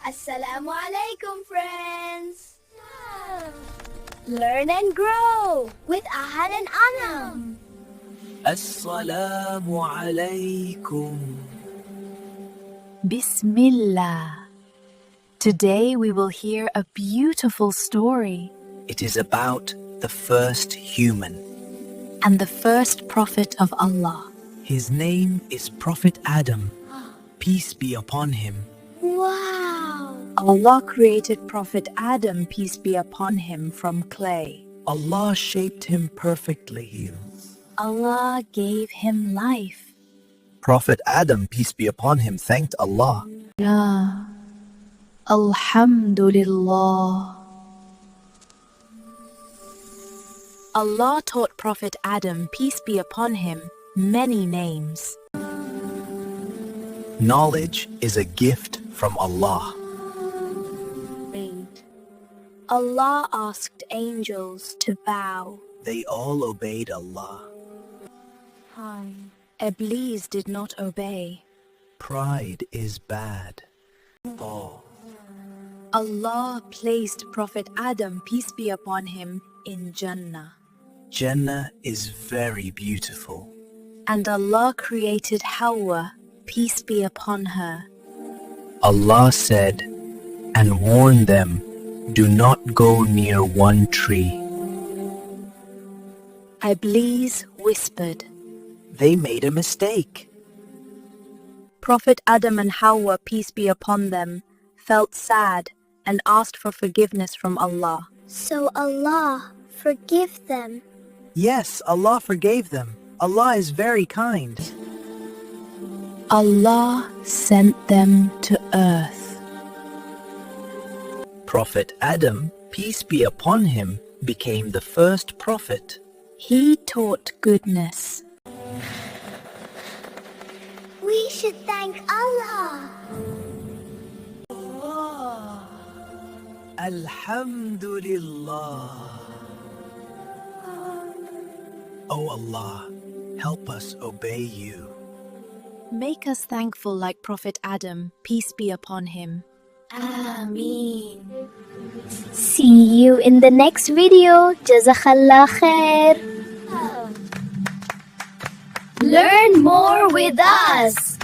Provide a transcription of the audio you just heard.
Assalamu Alaikum, friends! Learn and grow with Aahad and Aanam. Assalamu Alaikum. Bismillah. Today we will hear a beautiful story It is about the first human. and the first prophet of Allah. His name is Prophet Adam. Peace be upon him. Wow! Allah created Prophet Adam, peace be upon him, from clay. Allah shaped him perfectly. Allah gave him life. Prophet Adam, peace be upon him, thanked Allah. Ya Alhamdulillah. Allah taught Prophet Adam, peace be upon him, many names. Knowledge is a gift from Allah. Allah asked angels to bow. They all obeyed Allah. Iblis did not obey. Pride is bad. Oh. Allah placed Prophet Adam, peace be upon him, in Jannah. Jannah is very beautiful. And Allah created Hawa, peace be upon her. Allah said, and warned them, do not go near one tree. Iblis whispered. They made a mistake. Prophet Adam and Hawa, peace be upon them, felt sad and asked for forgiveness from Allah. So Allah forgive them. Yes, Allah forgave them. Allah is very kind. Allah sent them to earth. Prophet Adam, peace be upon him, became the first prophet. He taught goodness. We should thank Allah. Alhamdulillah. O Allah, help us obey you. Make us thankful like Prophet Adam, peace be upon him. Ameen. See you in the next video. Jazakallah khair. Learn more with us.